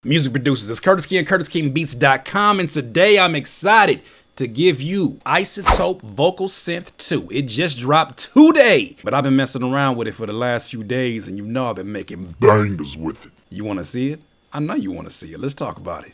Music producers, it's Curtis King, CurtisKingBeats.com, and today I'm excited to give you iZotope VocalSynth 2. It just dropped today, but I've been messing around with it for the last few days, and you know I've been making bangers with it. You want to see it? I know you want to see it. Let's talk about it.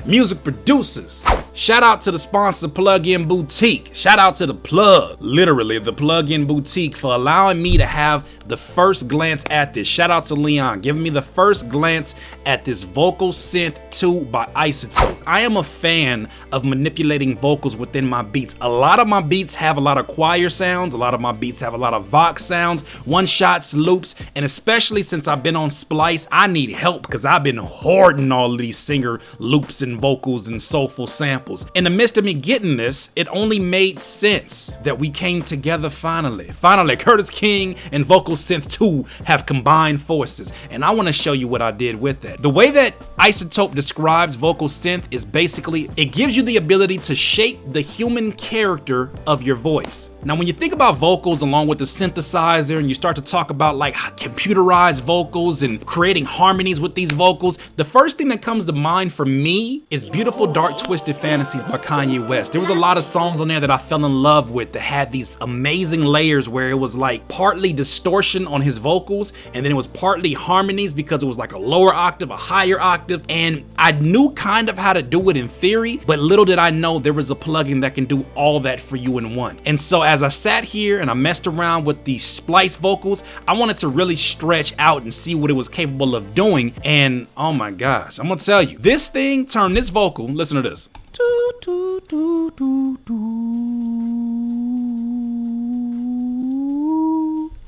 Music producers, shout out to the sponsor Plugin Boutique. Shout out to the plug, literally the Plugin Boutique, for allowing me to have the first glance at this. Shout out to Leon, giving me the first glance at this VocalSynth 2 by iZotope. I am a fan of manipulating vocals within my beats. A lot of my beats have a lot of choir sounds. A lot of my beats have a lot of vox sounds, one-shots, loops, and especially since I've been on Splice, I need help because I've been hoarding all of these singer loops and vocals and soulful samples. In the midst of me getting this, it only made sense that we came together finally. Finally, Curtis King and VocalSynth 2 have combined forces, and I want to show you what I did with that. The way that iZotope describes VocalSynth is basically, it gives you the ability to shape the human character of your voice. Now, when you think about vocals along with the synthesizer, and you start to talk about like computerized vocals and creating harmonies with these vocals, the first thing that comes to mind for me is Beautiful Dark Twisted Fantasies by Kanye West. There was a lot of songs on there that I fell in love with that had these amazing layers where it was like partly distortion on his vocals, and then it was partly harmonies because it was like a lower octave, a higher octave, and I knew kind of how to do it in theory, but little did I know there was a plugin that can do all that for you in one. And so as I sat here and I messed around with the splice vocals, I wanted to really stretch out and see what it was capable of doing, and oh my gosh, I'm gonna tell you, this thing turned this vocal, listen to this.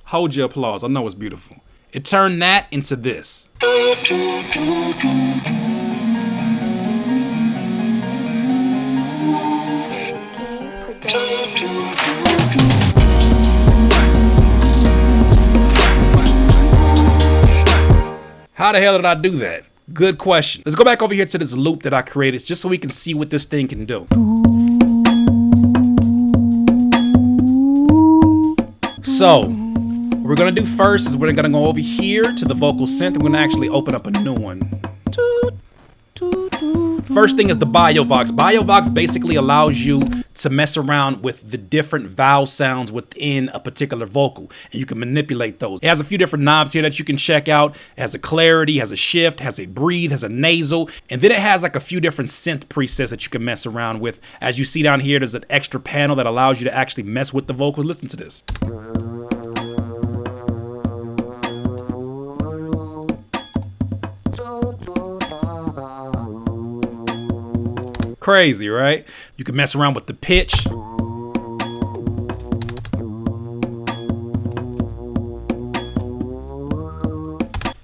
Hold your applause, I know it's beautiful. It turned that into this. How the hell did I do that? Good question. Let's go back over here to this loop that I created just so we can see what this thing can do. So, what we're gonna do first is we're gonna go over here to the VocalSynth. I'm gonna actually open up a new one. First thing is the BioVox. BioVox basically allows you to mess around with the different vowel sounds within a particular vocal, and you can manipulate those. It has a few different knobs here that you can check out. It has a clarity, has a shift, has a breathe, has a nasal, and then it has like a few different synth presets that you can mess around with. As you see down here, there's an extra panel that allows you to actually mess with the vocals. Listen to this. Crazy, right? You can mess around with the pitch.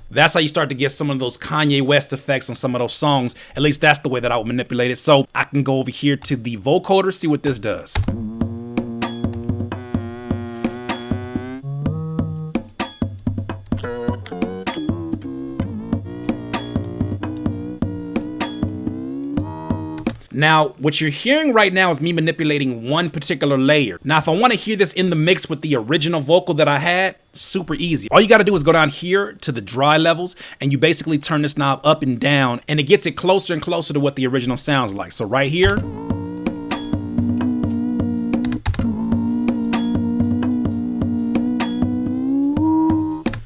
That's how you start to get some of those Kanye West effects on some of those songs. At least that's the way that I would manipulate it. So I can go over here to the vocoder, see what this does. Now, what you're hearing right now is me manipulating one particular layer. Now, if I want to hear this in the mix with the original vocal that I had, super easy. All you got to do is go down here to the dry levels, and you basically turn this knob up and down, and it gets it closer and closer to what the original sounds like. So right here,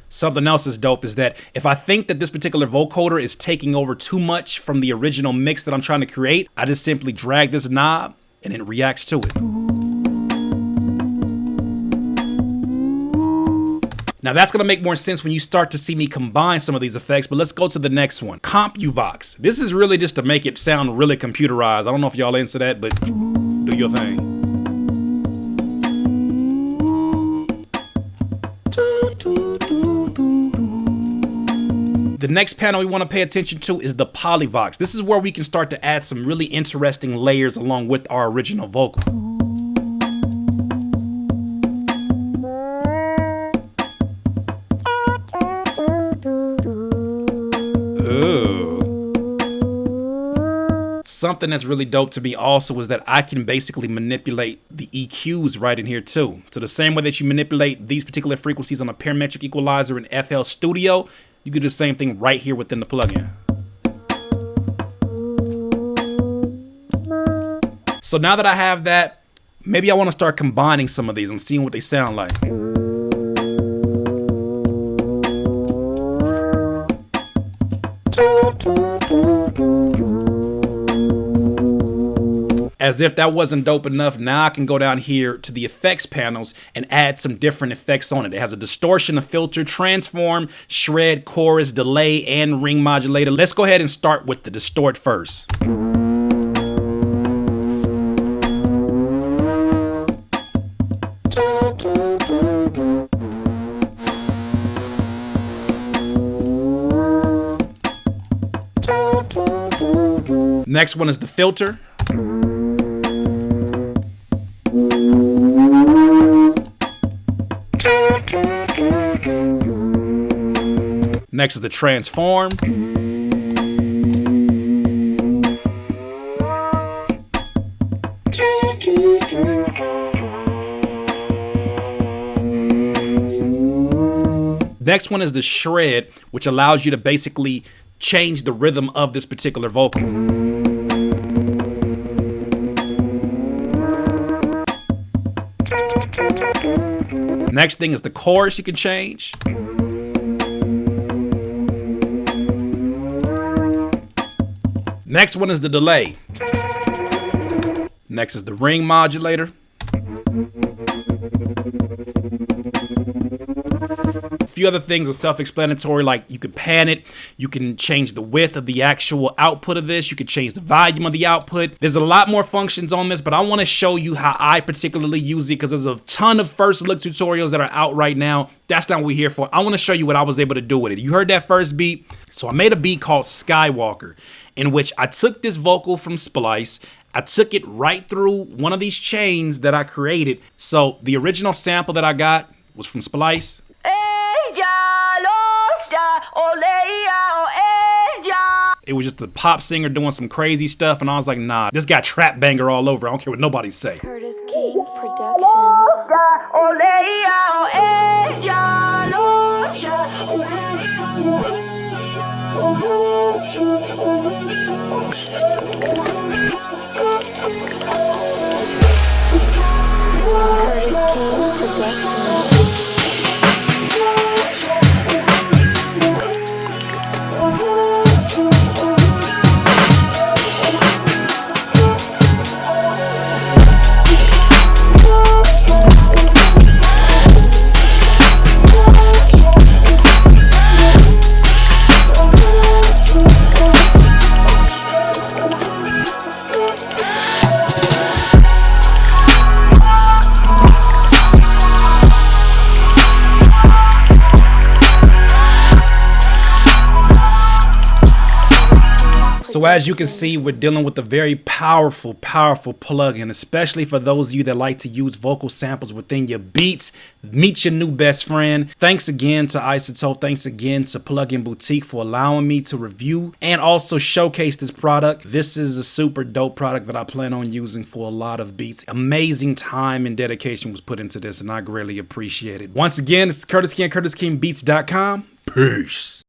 something else is dope is that if I think that this particular vocoder is taking over too much from the original mix that I'm trying to create, I just simply drag this knob and it reacts to it. Now that's gonna make more sense when you start to see me combine some of these effects, but let's go to the next one. CompuVox. This is really just to make it sound really computerized. I don't know if y'all into that, but do your thing. The next panel we want to pay attention to is the PolyVox. This is where we can start to add some really interesting layers along with our original vocal. something that's really dope to me also is that I can basically manipulate the EQs right in here too. So the same way that you manipulate these particular frequencies on a parametric equalizer in FL Studio, you can do the same thing right here within the plugin. So now that I have that, maybe I want to start combining some of these and seeing what they sound like. As if that wasn't dope enough, now I can go down here to the effects panels and add some different effects on it. It has a distortion, a filter, transform, shred, chorus, delay, and ring modulator. Let's go ahead and start with the distort first. Next one is the filter. Next is the transform. Next one is the shred, which allows you to basically change the rhythm of this particular vocal. Next thing is the chorus you can change. Next one is the delay. Next is the ring modulator. A few other things are self-explanatory, like you can pan it, you can change the width of the actual output of this, you can change the volume of the output. There's a lot more functions on this, but I want to show you how I particularly use it because there's a ton of first look tutorials that are out right now. That's not what we're here for. I want to show you what I was able to do with it. You heard that first beat? So I made a beat called Skywalker, in which I took this vocal from Splice, I took it right through one of these chains that I created. So the original sample that I got was from Splice. It was just a pop singer doing some crazy stuff, and I was like, nah, this got trap banger all over. I don't care what nobody say. Curtis King Productions. Curtis King Productions. So as you can see, we're dealing with a very powerful plugin, especially for those of you that like to use vocal samples within your beats. Meet your new best friend. Thanks again to iZotope. Thanks again to Plugin Boutique for allowing me to review and also showcase this product. This is a super dope product that I plan on using for a lot of beats. Amazing time and dedication was put into this, and I greatly appreciate it. Once again, it's Curtis King, CurtisKingBeats.com. Peace.